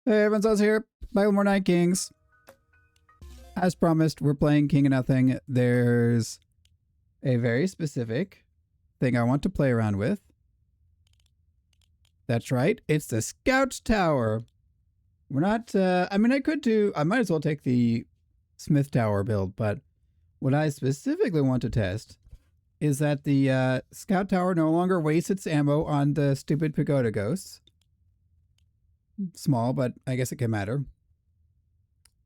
Hey, everyone's here. Back with more Night Kings. As promised, we're playing King of Nothing. There's a very specific thing I want to play around with. That's right. It's the Scout Tower. We're not, I might as well take the Smith Tower build, but what I specifically want to test is that the Scout Tower no longer wastes its ammo on the stupid pagoda ghosts. Small, but I guess it can matter.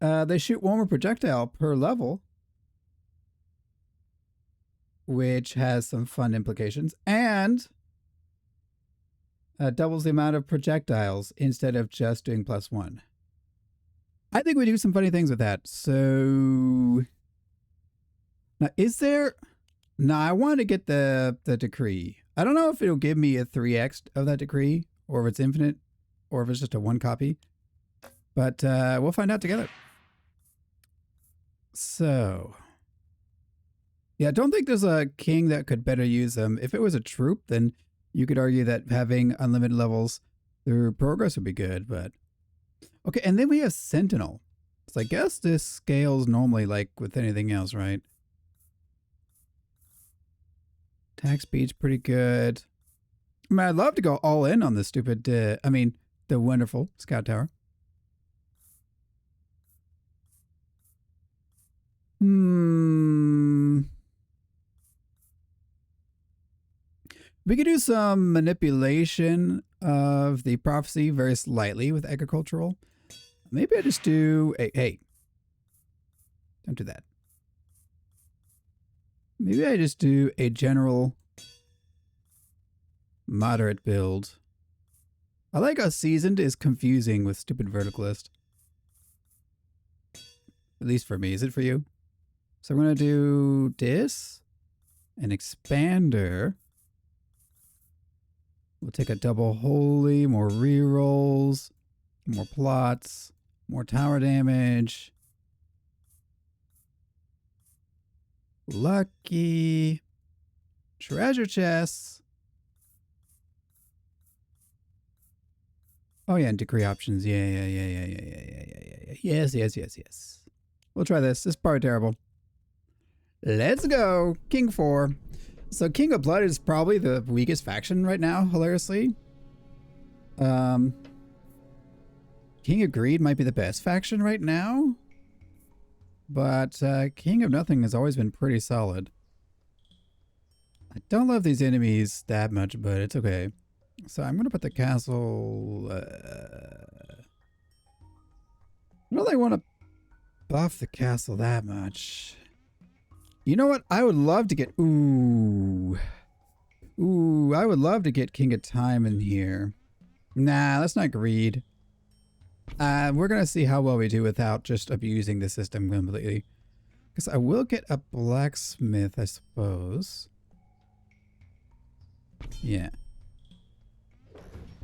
They shoot one more projectile per level, which has some fun implications, and doubles the amount of projectiles instead of just doing +1. I think we do some funny things with that. So now, is there? No, I want to get the decree. I don't know if it'll give me a 3x of that decree, or if it's infinite, or if it's just a 1 copy. But we'll find out together. So, yeah, I don't think there's a king that could better use them. If it was a troop, then you could argue that having unlimited levels through progress would be good, but... Okay, and then we have Sentinel. So I guess this scales normally like with anything else, right? Attack speed's pretty good. I mean, I'd love to go all in on this stupid, the wonderful Scout Tower. We could do some manipulation of the prophecy very slightly with agricultural. Maybe I just do a... Hey. Don't do that. Maybe I just do a general moderate build. I like how seasoned is confusing with stupid verticalist. At least for me. Is it for you? So we're going to do this. An expander. We'll take a double holy, more rerolls, more plots, more tower damage. Lucky. Treasure chests. Oh yeah, and decree options. Yeah. Yes. We'll try this. This is probably terrible. Let's go. King 4. So King of Blood is probably the weakest faction right now, hilariously. King of Greed might be the best faction right now. But King of Nothing has always been pretty solid. I don't love these enemies that much, but it's okay. So I'm going to put the castle... I don't really want to buff the castle that much. You know what? I would love to get... Ooh, I would love to get King of Time in here. Nah, that's not greed. We're going to see how well we do without just abusing the system completely. Because I will get a blacksmith, I suppose. Yeah.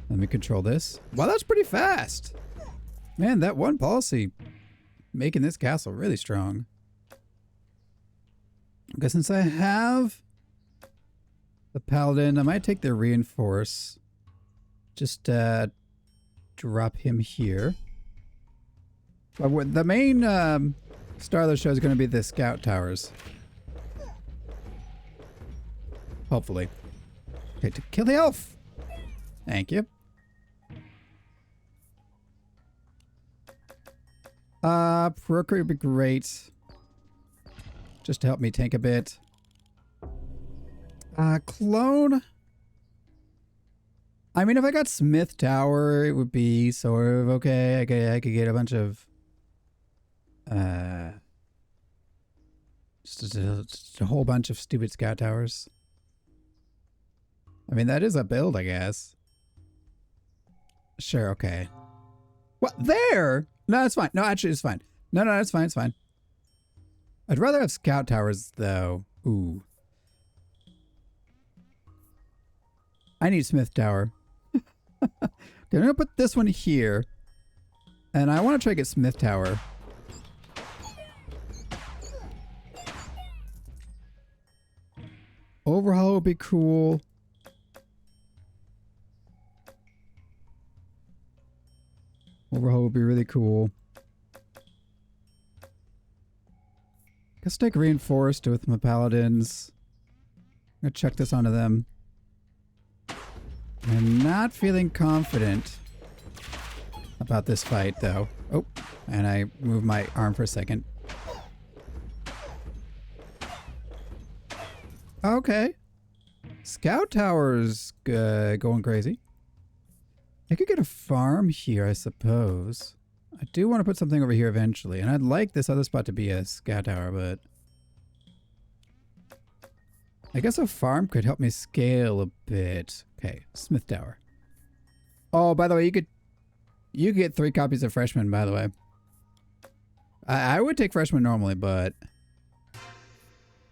Let me control this. Wow, that's pretty fast. Man, that one policy making this castle really strong. Okay, since I have the paladin, I might take the reinforce. Just drop him here. But the main star of the show is going to be the scout towers. Hopefully. Okay, to kill the elf. Thank you. Procreate would be great. Just to help me tank a bit. Clone. I mean, if I got Smith Tower, it would be sort of okay. I could get a bunch of... just a whole bunch of stupid scout towers. I mean, that is a build, I guess. Sure, okay. What? There? No, it's fine. No, actually, it's fine. No, it's fine. It's fine. I'd rather have scout towers, though. Ooh. I need Smith Tower. Okay, I'm going to put this one here. And I want to try to get Smith Tower. Overhaul would be cool. Overhaul would be really cool. Guess take reinforced with my paladins. I'm gonna chuck this onto them. I'm not feeling confident about this fight, though. Oh, and I moved my arm for a second. Okay. Scout tower's going crazy. I could get a farm here, I suppose. I do want to put something over here eventually, and I'd like this other spot to be a scout tower, but I guess a farm could help me scale a bit. Okay, Smith Tower. Oh, by the way, you could get 3 copies of Freshman, by the way. I would take Freshman normally, but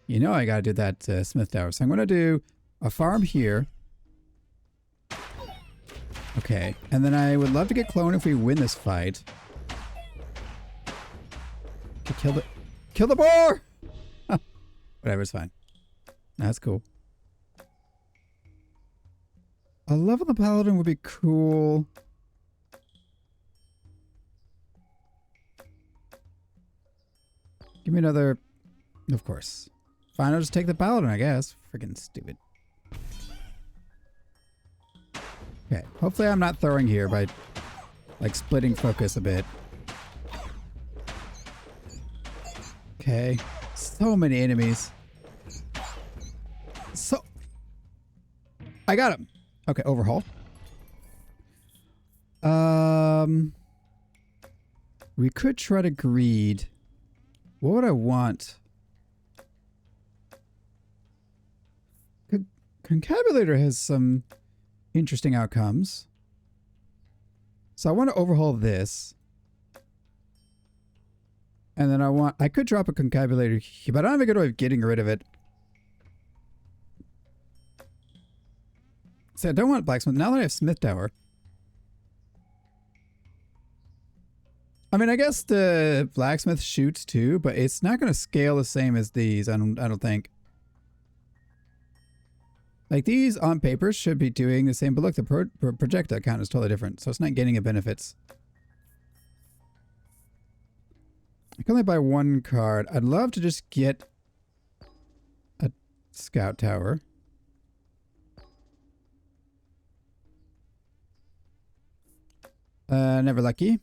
you know I gotta do that Smith Tower. So I'm gonna do a farm here. Okay, and then I would love to get clone if we win this fight. Okay, kill the boar! Whatever, it's fine. That's cool. A level the paladin would be cool. Give me another... Of course. Fine, I'll just take the paladin, I guess. Freaking stupid. Okay, hopefully I'm not throwing here by, like, splitting focus a bit. Okay. So many enemies. So... I got him! Okay, overhaul. We could try to greed. What would I want? Concabulator has some interesting outcomes. So I want to overhaul this. And then I could drop a concabulator here, but I don't have a good way of getting rid of it. So I don't want blacksmith. Now that I have Smith Tower. I mean, I guess the blacksmith shoots too, but it's not going to scale the same as these. I don't think. Like these on paper should be doing the same, but look, the projectile count is totally different, so it's not getting it benefits. I can only buy 1 card. I'd love to just get a scout tower. Never lucky.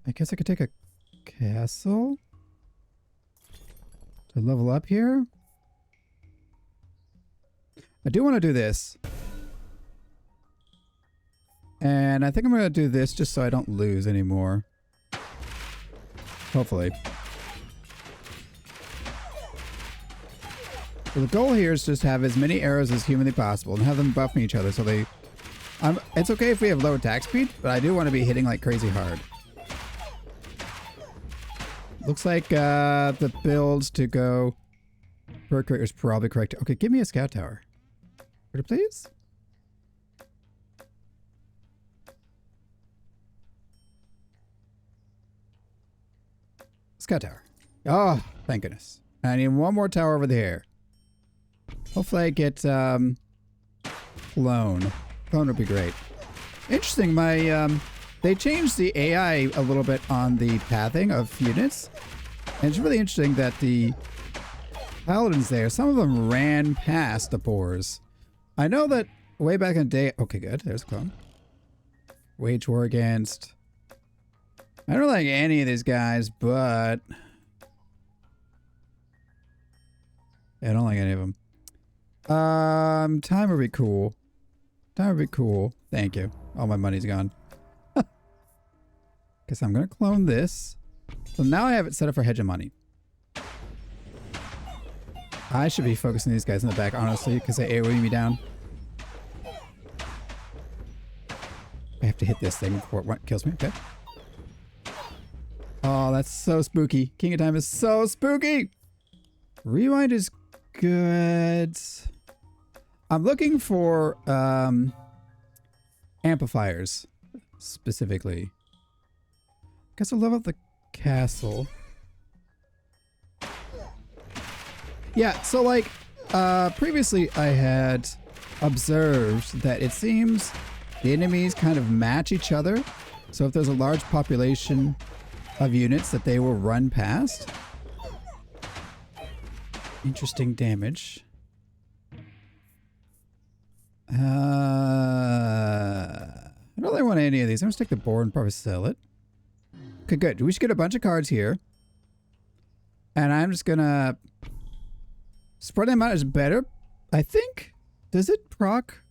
I guess I could take a castle to level up here. I do want to do this. And I think I'm going to do this just so I don't lose anymore. Hopefully. So the goal here is just have as many arrows as humanly possible and have them buffing each other so they... it's okay if we have low attack speed, but I do want to be hitting like crazy hard. Looks like the builds to go per creator is probably correct. Okay, give me a scout tower. Would it please? Scout tower. Oh, thank goodness. I need 1 more tower over there. Hopefully I get clone. Clone would be great. Interesting, they changed the AI a little bit on the pathing of units. And it's really interesting that the paladins there, some of them ran past the boars. I know that way back in the day... Okay, good. There's a clone. Wage war against... I don't like any of these guys, but... I don't like any of them. Time would be cool. Time would be cool. Thank you. All my money's gone. Guess I'm gonna clone this. So now I have it set up for hegemony. I should be focusing these guys in the back, honestly, because they AoE me down. I have to hit this thing before it kills me. Okay. Oh, that's so spooky. King of Time is so spooky. Rewind is good. I'm looking for amplifiers specifically. Guess I'll level up the castle. Yeah, so like previously I had observed that it seems the enemies kind of match each other. So if there's a large population of units that they will run past. Interesting damage. I don't really want any of these. I'm gonna stick the board and probably sell it. Okay, good. We should get a bunch of cards here. And I'm just gonna spread them out is better. I think. Does it proc?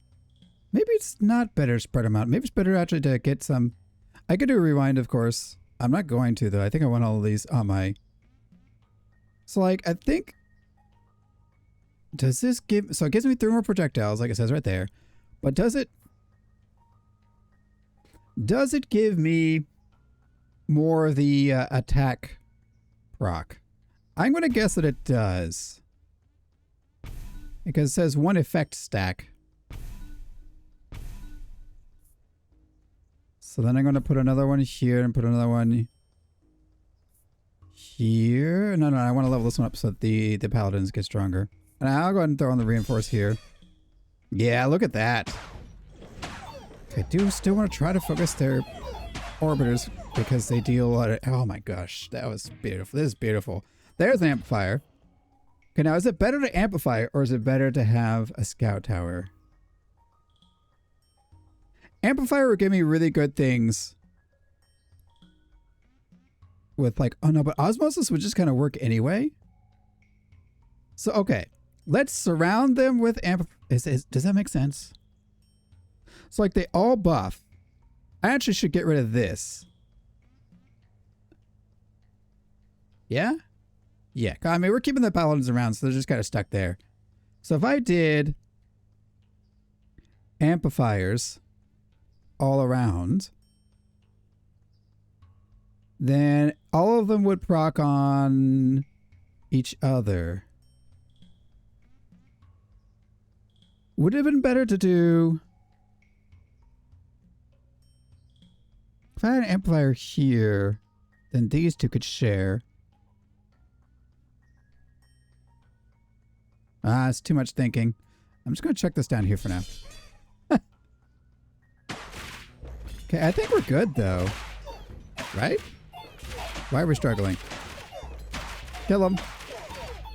Maybe it's not better to spread them out. Maybe it's better actually to get some. I could do a rewind, of course. I'm not going to, though. I think I want all of these on my... So, like, I think... Does this give... So, it gives me 3 more projectiles, like it says right there. But does it... Does it give me more of the attack proc? I'm going to guess that it does. Because it says 1 effect stack. So then I'm going to put another one here and put another one here. No, I want to level this one up so that the paladins get stronger. And I'll go ahead and throw on the reinforce here. Yeah, look at that. I do still want to try to focus their orbiters because they deal a lot of... Oh my gosh, that was beautiful. This is beautiful. There's an amplifier. Okay, now is it better to amplify or is it better to have a scout tower? Amplifier would give me really good things with like, oh no, but osmosis would just kind of work anyway. So, okay, let's surround them with does that make sense? So like they all buff. I actually should get rid of this. Yeah? Yeah, I mean, we're keeping the paladins around, so they're just kind of stuck there. So if I did amplifiers all around, then all of them would proc on each other. Would it have been better to do... If I had an amplifier here, then these two could share. Ah, it's too much thinking. I'm just going to check this down here for now. Okay, I think we're good, though. Right? Why are we struggling? Kill them.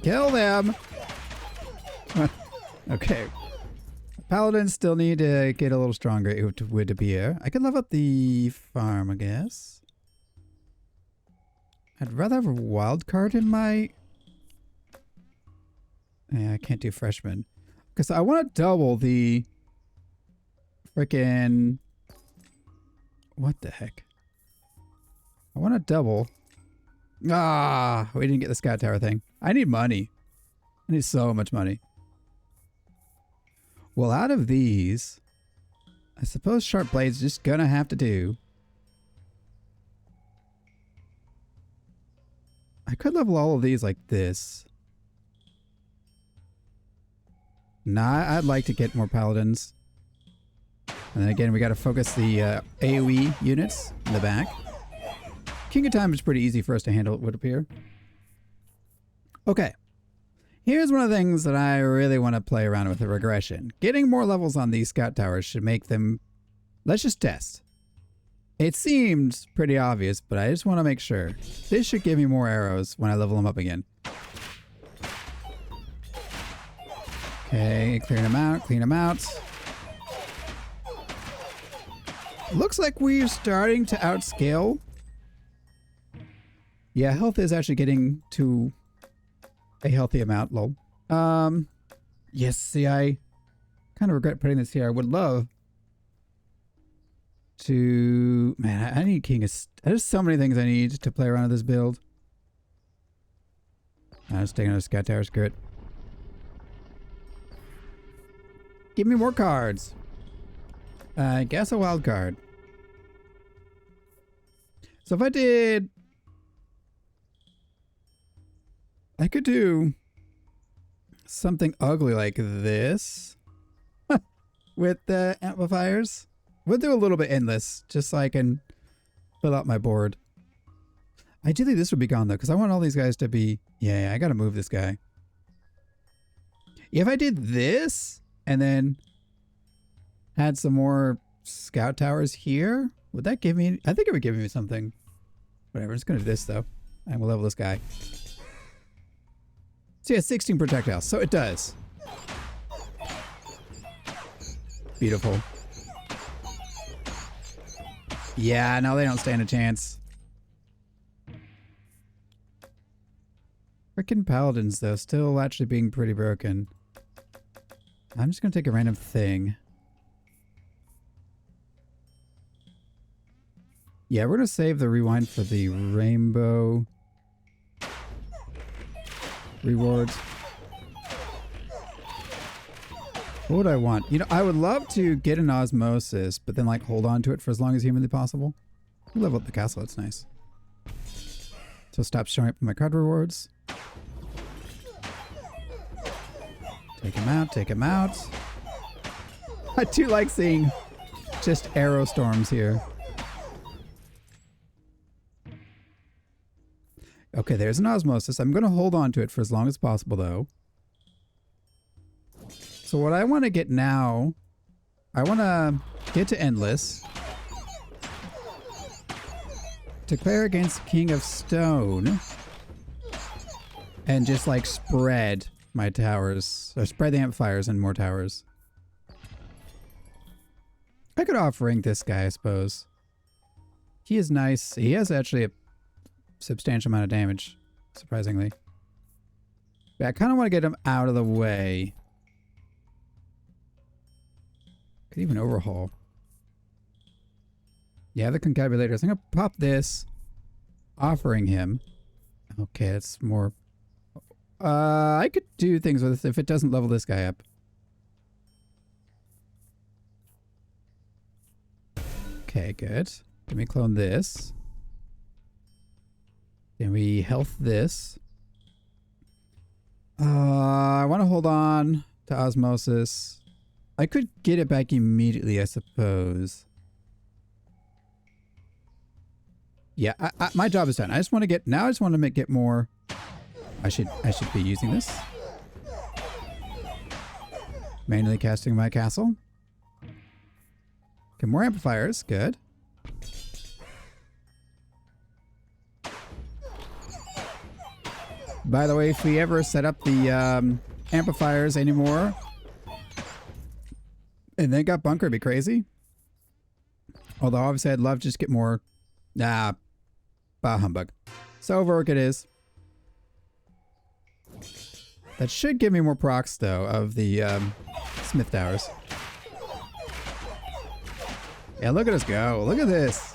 Kill them! Okay. Paladins still need to get a little stronger, it would appear. I could level up the farm, I guess. I'd rather have a wild card in my... Yeah, I can't do freshman. Because I want to double the... Frickin'... What the heck? I want to double. Ah, we didn't get the scout tower thing. I need money. I need so much money. Well, out of these, I suppose sharp blades just gonna have to do. I could level all of these like this. Nah, I'd like to get more paladins. And then again, we got to focus the AoE units in the back. King of Time is pretty easy for us to handle, it would appear. Okay. Here's one of the things that I really want to play around with, the regression. Getting more levels on these scout towers should make them... Let's just test. It seems pretty obvious, but I just want to make sure. This should give me more arrows when I level them up again. Okay, clearing them out, clean them out. Looks like we're starting to outscale. Yeah, health is actually getting to a healthy amount, lol. Yes, see, I kind of regret putting this here. I would love to... Man, I need King of... There's so many things I need to play around with this build. Let's take another scout tower, screw it. Give me more cards. I guess a wild card. So if I did... I could do something ugly like this with the amplifiers. We'll do a little bit endless just so I can fill out my board. Ideally this would be gone though because I want all these guys to be... Yeah, I gotta move this guy. If I did this, and then had some more scout towers here, would that give me... I think it would give me something. Whatever, I'm just going to do this, though. And we'll level this guy. So yeah, 16 projectiles. So it does. Beautiful. Yeah, no, they don't stand a chance. Frickin' paladins, though, still actually being pretty broken. I'm just going to take a random thing. Yeah, we're going to save the rewind for the rainbow rewards. What would I want? You know, I would love to get an osmosis, but then like hold on to it for as long as humanly possible. We level up the castle, that's nice. So stop showing up in my card rewards. Take him out, take him out. I do like seeing just arrow storms here. Okay, there's an osmosis. I'm going to hold on to it for as long as possible, though. So what I want to get now, I want to get to Endless. Declare against King of Stone. And just, like, spread my towers. Or spread the amplifiers and more towers. I could off-rank this guy, I suppose. He is nice. He has actually a substantial amount of damage, surprisingly. But I kind of want to get him out of the way. Could even overhaul. Yeah, the concabulators. I'm going to pop this, offering him. Okay, that's more... I could do things with this if it doesn't level this guy up. Okay, good. Let me clone this. Then we health this. I want to hold on to osmosis. I could get it back immediately, I suppose. Yeah, my job is done. I just want to get... Now I just want to get more... I should be using this. Manually casting my castle. Okay, more amplifiers. Good. By the way, if we ever set up the amplifiers anymore and then got bunker, it'd be crazy. Although obviously I'd love to just get more... Bah humbug. So overwork it is. That should give me more procs, though, of the Smith Towers. Yeah, look at us go. Look at this.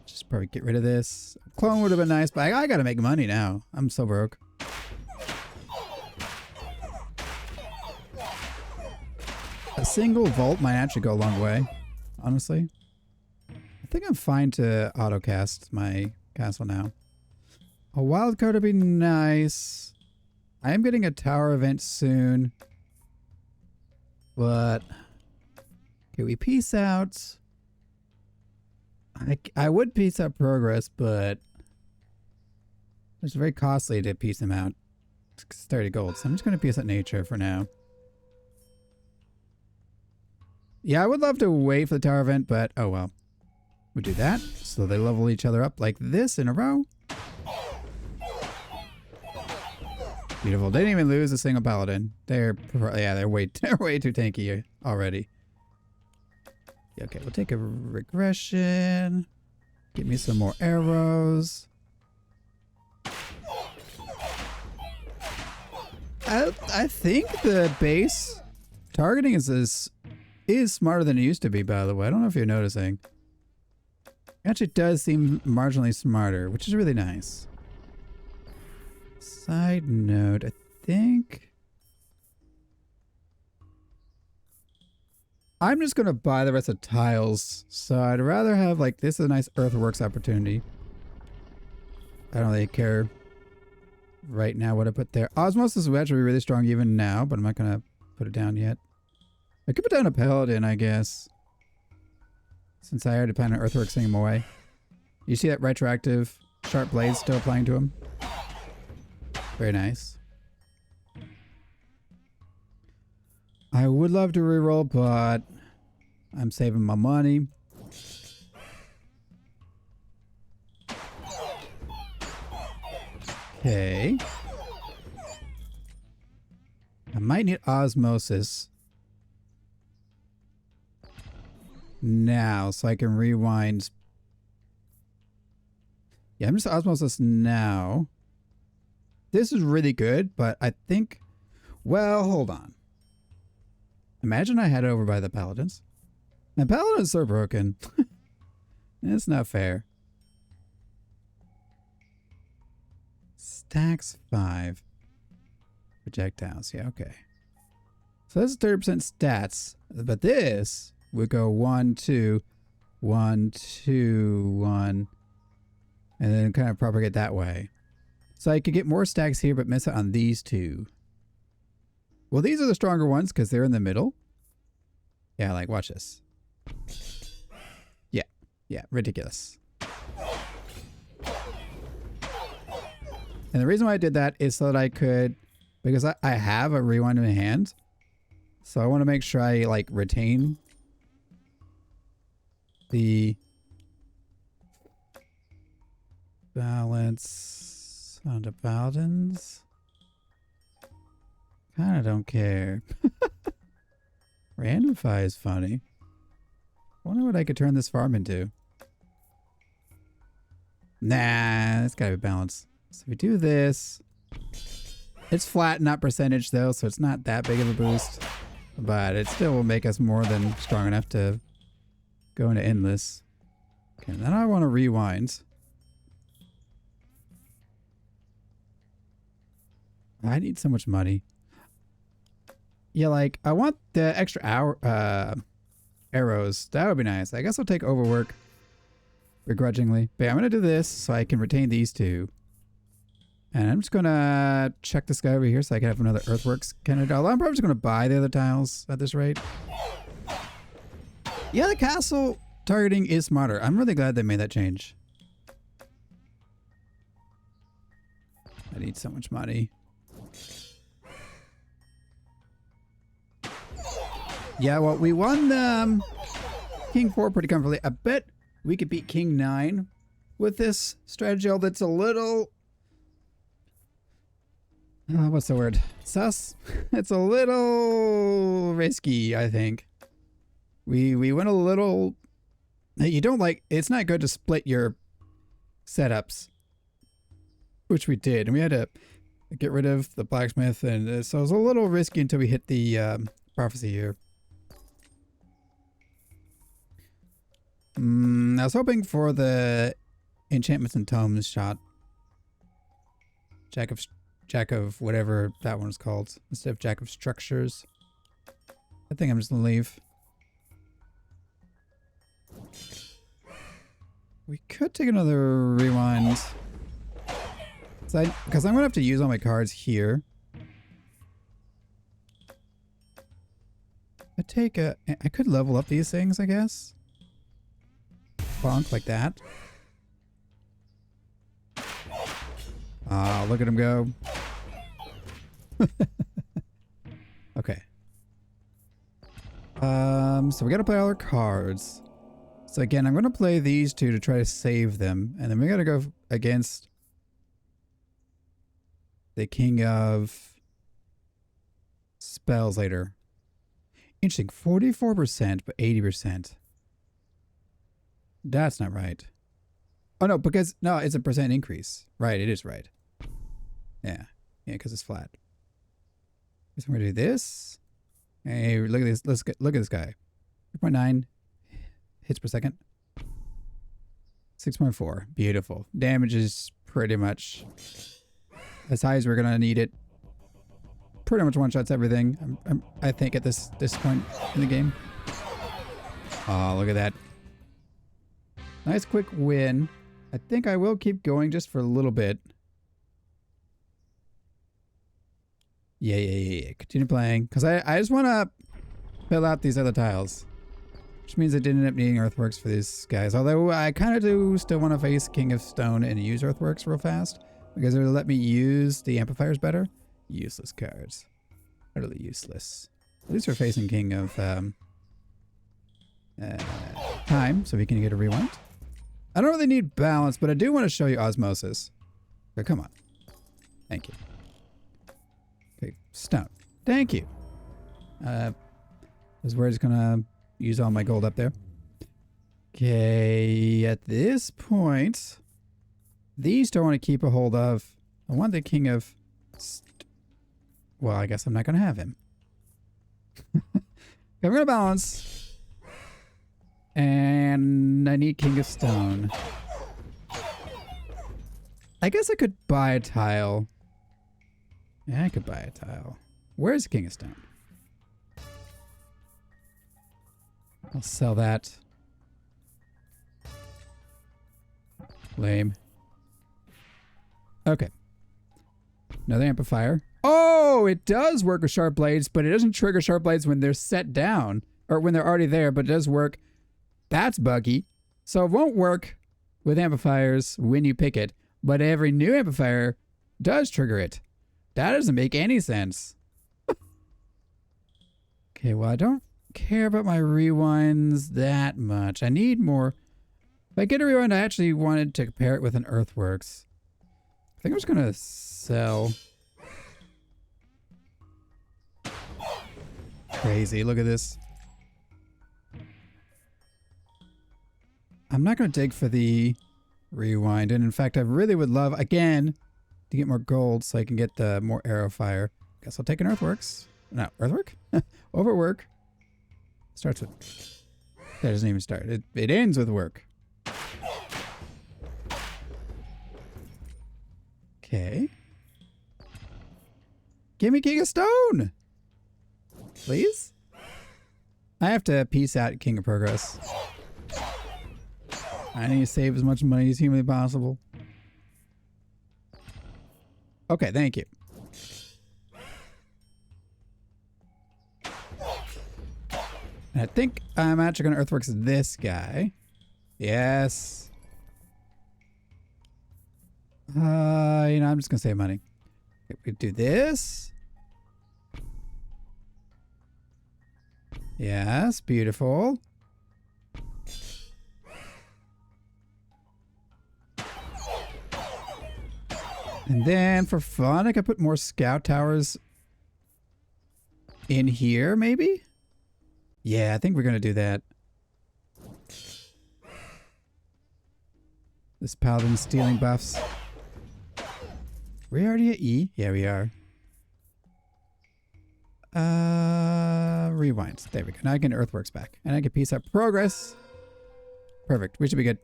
Just probably get rid of this. Clone would have been nice, but I gotta make money now. I'm so broke. A single vault might actually go a long way, honestly. I think I'm fine to autocast my castle now. A wild card would be nice. I am getting a tower event soon. But... Okay, we peace out. I would peace out progress, but... It's very costly to peace them out. It's 30 gold, so I'm just going to peace out nature for now. Yeah, I would love to wait for the tower event, but oh well. We'll do that. So they level each other up like this in a row. Beautiful. They didn't even lose a single paladin. They're way too tanky already. Yeah, okay, we'll take a regression. Give me some more arrows. I think the base targeting is smarter than it used to be, by the way. I don't know if you're noticing. It actually does seem marginally smarter, which is really nice. Side note, I think I'm just going to buy the rest of tiles. So I'd rather have, like, this is a nice earthworks opportunity. I don't really care right now what I put there. Osmosis will actually be really strong even now, but I'm not going to put it down yet. I could put down a paladin, I guess. Since I already plan on earthworksing him away. You see that retroactive sharp blades still applying to him? Very nice. I would love to reroll, but I'm saving my money. Okay. I might need osmosis now so I can rewind. Yeah, I'm just osmosis now. This is really good, but I think... Well, hold on. Imagine I had it over by the paladins. My paladins are broken. It's not fair. Stacks 5. Projectiles. Yeah, okay. So that's 30% stats. But this would go 1, 2, 1, 2, 1. And then kind of propagate that way. So I could get more stacks here, but miss out on these two. Well, these are the stronger ones because they're in the middle. Yeah, like, watch this. Yeah. Yeah, ridiculous. And the reason why I did that is so that I could... Because I have a rewind in my hand. So I want to make sure I, like, retain the balance on the paladins. Kinda don't care. Randomify is funny. Wonder what I could turn this farm into. Nah, it's gotta be balanced. So we do this. It's flat, not percentage though, so it's not that big of a boost. But it still will make us more than strong enough to go into endless. Okay, then I want to rewind. I need so much money. Yeah, like, I want the extra arrows. That would be nice. I guess I'll take overwork. Begrudgingly. But yeah, I'm going to do this so I can retain these two. And I'm just going to check this guy over here so I can have another earthworks candidate. Although I'm probably just going to buy the other tiles at this rate. Yeah, the castle targeting is smarter. I'm really glad they made that change. I need so much money. Yeah, well, we won King 4 pretty comfortably. I bet we could beat King 9 with this strategy, although it's a little... what's the word? Sus? It's a little risky, I think. We went a little... You don't like... It's not good to split your setups. Which we did. And we had to get rid of the blacksmith. And so it was a little risky until we hit the prophecy here. I was hoping for the enchantments and tomes shot. Jack of whatever that one's called. Instead of Jack of Structures. I think I'm just gonna leave. We could take another rewind. Because I'm gonna have to use all my cards here. I could level up these things, I guess. Bonk like that. Ah, look at him go. Okay. So we gotta play all our cards. So again, I'm gonna play these two to try to save them. And then we gotta go against the King of Spells later. Interesting. 44%, but 80%. That's not right. Oh, no, because... No, it's a percent increase. Right, it is right. Yeah. Yeah, because it's flat. So I'm going to do this. Hey, look at this. Look at this guy. 3.9 hits per second. 6.4. Beautiful. Damage is pretty much as high as we're going to need it. Pretty much one-shots everything, I think, at this point in the game. Oh, look at that. Nice quick win. I think I will keep going just for a little bit. Yeah. Continue playing. Because I just want to fill out these other tiles. Which means I didn't end up needing earthworks for these guys. Although I kind of do still want to face King of Stone and use earthworks real fast. Because it'll let me use the amplifiers better. Useless cards. Utterly useless. At least we're facing King of Time, so we can get a rewind. I don't really need balance, but I do want to show you osmosis. Okay, come on. Thank you. Okay, stone. Thank you. This is where it's gonna use all my gold up there. Okay, at this point, these don't want to keep a hold of. I want the King of... Well, I guess I'm not gonna have him. I'm gonna balance. And I need King of Stone. I guess I could buy a tile. Yeah, I could buy a tile. Where's King of Stone? I'll sell that. Lame. Okay. Another amplifier. Oh, it does work with sharp blades, but it doesn't trigger sharp blades when they're set down. Or when they're already there, but it does work. That's buggy. So it won't work with amplifiers when you pick it, but every new amplifier does trigger it. That doesn't make any sense. Okay, well, I don't care about my rewinds that much. I need more. If I get a rewind, I actually wanted to compare it with an Earthworks. I think I'm just going to sell. Crazy. Look at this. I'm not going to dig for the rewind. And in fact, I really would love, again, to get more gold so I can get the more arrow fire. Guess I'll take an Earthworks. No, Earthwork? Overwork. Starts with... That doesn't even start. It ends with work. Okay. Give me King of Stone! Please? I have to peace out King of Progress. I need to save as much money as humanly possible. Okay, thank you. And I think I'm actually going to Earthworks this guy. Yes. You know, I'm just going to save money. We do this. Yes, beautiful. And then for fun, I could put more scout towers in here, maybe? Yeah, I think we're going to do that. This paladin stealing buffs. We already at E? Yeah, we are. Rewind. There we go. Now I can Earthworks back. And I can piece up progress. Perfect. We should be good.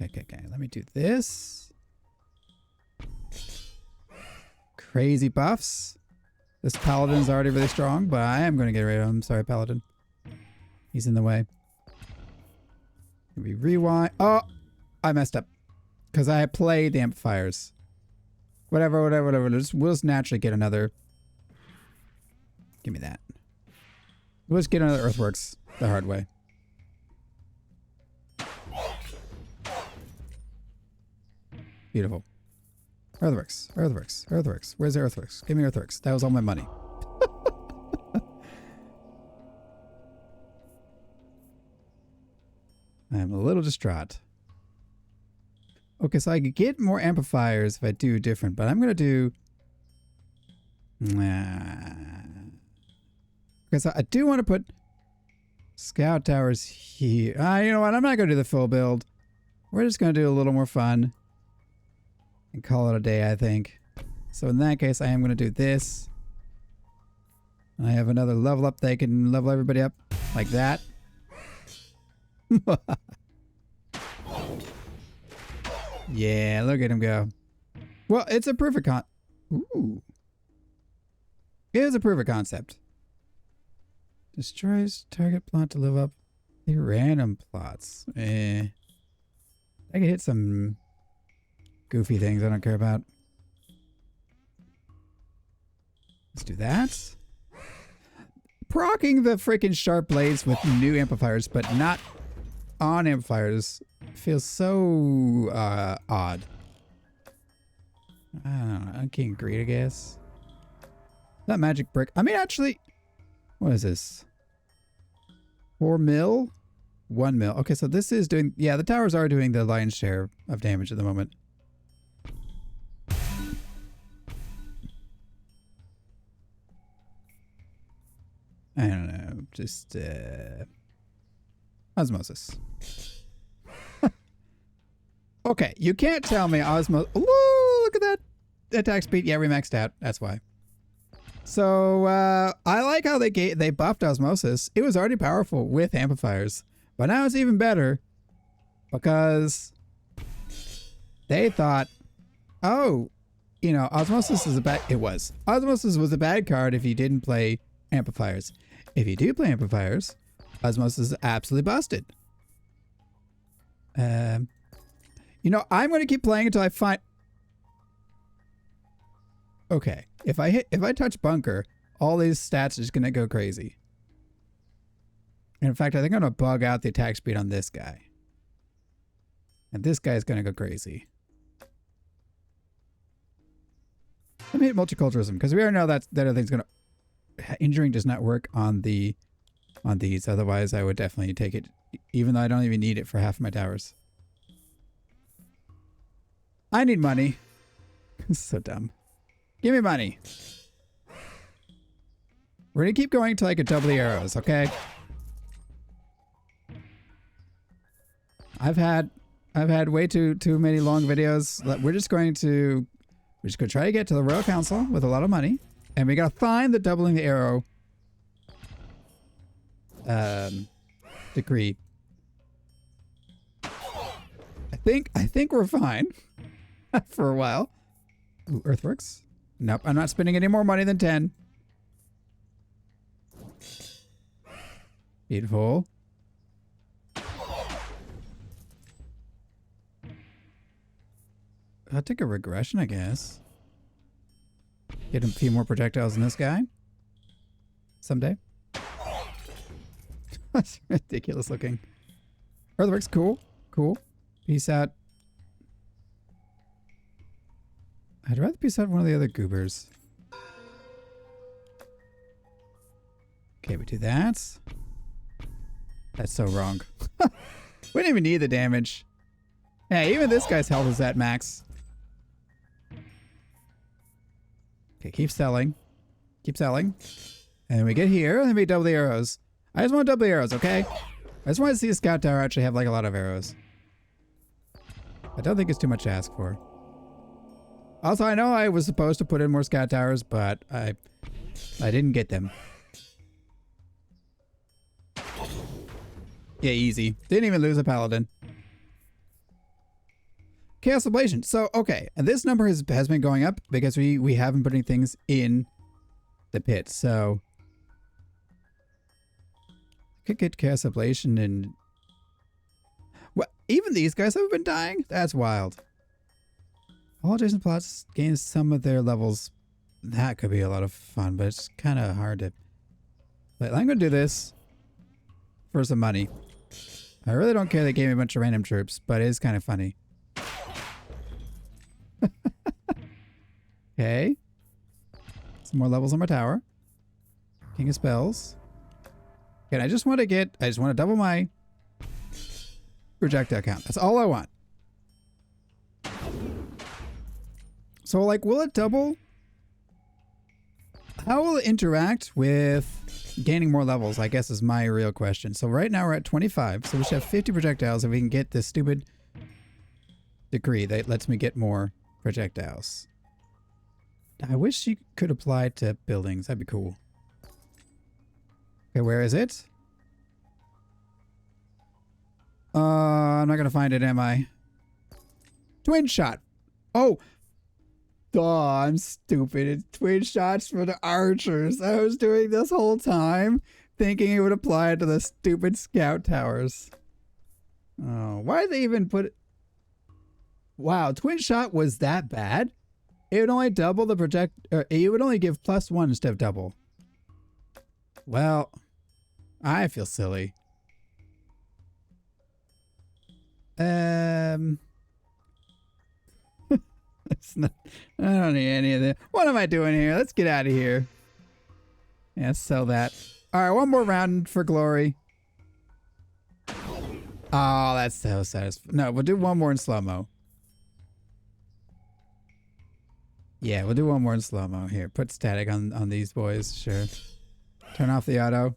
Okay. Let me do this. Crazy buffs. This paladin is already really strong, but I am going to get rid of him. Sorry, paladin. He's in the way. We rewind. Oh, I messed up. Because I played the amplifiers. Whatever. We'll just naturally get another. Give me that. We'll just get another Earthworks the hard way. Beautiful. Earthworks. Where's the Earthworks? Give me Earthworks. That was all my money. I'm a little distraught. Okay, so I could get more amplifiers if I do different, but I'm going to do... Okay, so I do want to put scout towers here. You know what? I'm not going to do the full build. We're just going to do a little more fun. And call it a day, I think. So in that case, I am going to do this. I have another level up that I can level everybody up like that. Yeah, look at him go. Well, it's a proof of Ooh. It is a proof of concept. Destroys target plot to live up the random plots. I can hit some goofy things I don't care about. Let's do that. Procking the freaking sharp blades with new amplifiers, but not on amplifiers, feels so odd. I don't know. I can't agree, I guess. That magic brick. I mean, actually, what is this? 4 mil? 1 mil. Okay, so this is doing... Yeah, the towers are doing the lion's share of damage at the moment. I don't know. Just, osmosis. Okay, you can't tell me osmosis... Ooh, look at that attack speed. Yeah, we maxed out. That's why. So, I like how they buffed osmosis. It was already powerful with amplifiers. But now it's even better because they thought, oh, you know, osmosis is a bad... It was. Osmosis was a bad card if you didn't play amplifiers. If you do play amplifiers, osmosis is absolutely busted. You know, I'm going to keep playing until I find... Okay, if I touch bunker, all these stats are just going to go crazy. And in fact, I think I'm going to bug out the attack speed on this guy. And this guy is going to go crazy. Let me hit multiculturalism, because we already know that other thing's going to... Injuring does not work on these. Otherwise, I would definitely take it, even though I don't even need it for half of my towers. I need money. This is so dumb. Give me money. We're going to keep going until I can double the arrows, okay? I've had way too many long videos. We're just going to try to get to the Royal Council with a lot of money. And we got to find the doubling the arrow decree. I think we're fine for a while. Ooh, earthworks. Nope, I'm not spending any more money than 10. Beautiful. I'll take a regression, I guess. Get a few more projectiles in this guy. Someday. That's ridiculous looking. Earthworks, cool. Cool. Peace out. I'd rather peace out one of the other goobers. Okay, we do that. That's so wrong. We didn't even need the damage. Yeah, even this guy's health is at max. Okay, keep selling. Keep selling. And we get here, and then we double the arrows. I just want to double the arrows, okay? I just want to see a scout tower actually have like a lot of arrows. I don't think it's too much to ask for. Also, I know I was supposed to put in more scout towers, but I didn't get them. Yeah, easy. Didn't even lose a paladin. Chaos Ablation. So, okay. And this number has been going up because we have been putting things in the pit. So, I could get Chaos Ablation and... Well, even these guys have been dying? That's wild. All adjacent plots gain some of their levels. That could be a lot of fun, but it's kind of hard to... But I'm going to do this for some money. I really don't care they gave me a bunch of random troops, but it is kind of funny. Okay. Some more levels on my tower. King of Spells. Okay, I just want to double my projectile count. That's all I want. So, like, will it double? How will it interact with gaining more levels, I guess, is my real question. So right now we're at 25, so we should have 50 projectiles if we can get this stupid decree that lets me get more projectiles. I wish you could apply to buildings. That'd be cool. Okay, where is it? I'm not gonna find it, am I? Twin shot. Oh! Duh, I'm stupid. It's twin shots for the archers. I was doing this whole time thinking it would apply to the stupid scout towers. Oh, why did they even put it? Wow, twin shot was that bad? It would only double the it would only give +1 instead of double. Well, I feel silly. It's not, I don't need any of that. What am I doing here? Let's get out of here. Yeah, sell that. All right, one more round for glory. Oh, that's so satisfying. No, we'll do one more in slow-mo. Yeah, we'll do one more in slow-mo. Here, put static on these boys. Sure. Turn off the auto.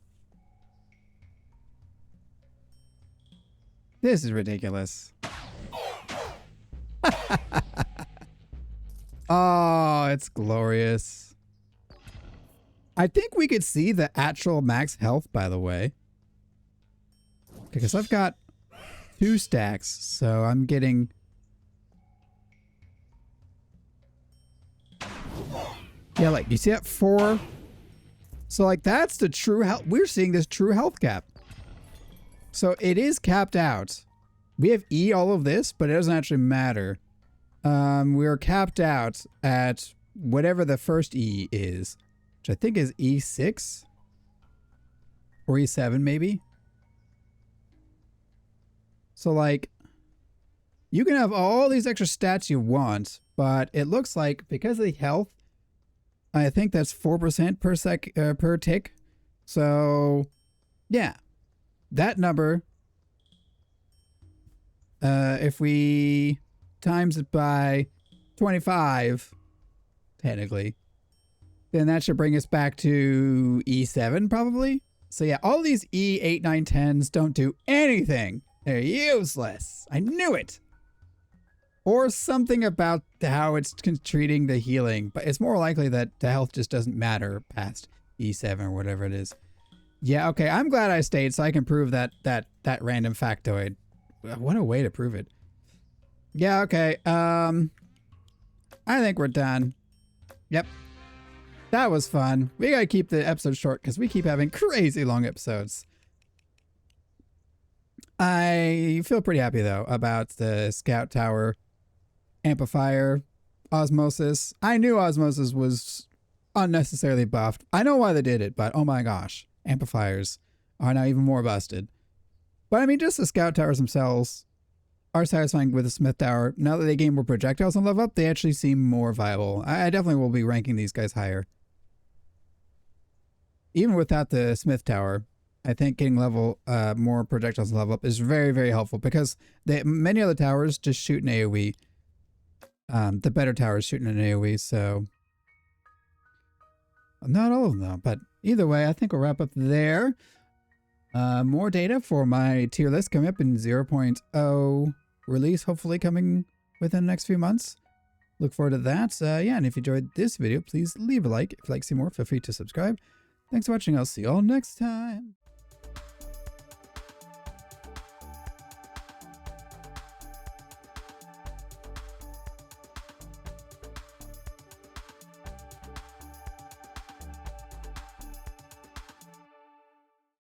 This is ridiculous. Oh, it's glorious. I think we could see the actual max health, by the way. Because I've got 2 stacks, so I'm getting... Yeah, like, you see that 4? So, like, that's the true health. We're seeing this true health cap. So, it is capped out. We have E all of this, but it doesn't actually matter. We're capped out at whatever the first E is, which I think is E6 or E7 maybe. So like, you can have all these extra stats you want, but it looks like because of the health, I think that's 4% per tick. So yeah, that number, if we times it by 25, technically, then that should bring us back to E7 probably. So yeah, all these E8, 9, 10s don't do anything. They're useless. I knew it. Or something about how it's treating the healing, but it's more likely that the health just doesn't matter past E7 or whatever it is. Yeah, okay, I'm glad I stayed so I can prove that random factoid. What a way to prove it. Yeah, okay. I think we're done. Yep. That was fun. We gotta keep the episode short because we keep having crazy long episodes. I feel pretty happy though about the Scout Tower amplifier osmosis. I knew osmosis was unnecessarily buffed. I know why they did it, but oh my gosh, amplifiers are now even more busted. But I mean, just the Scout Towers themselves are satisfying with the Smith Tower. Now that they gain more projectiles and level up, they actually seem more viable. I definitely will be ranking these guys higher. Even without the Smith Tower, I think getting more projectiles and level up is very, very helpful because many other towers just shoot an AoE. The better towers shooting an AoE, so not all of them though. But either way, I think we'll wrap up there. More data for my tier list coming up in 0.0 release, hopefully coming within the next few months. Look forward to that. Yeah, and if you enjoyed this video, please leave a like. If you'd like to see more, feel free to subscribe. Thanks for watching. I'll see you all next time.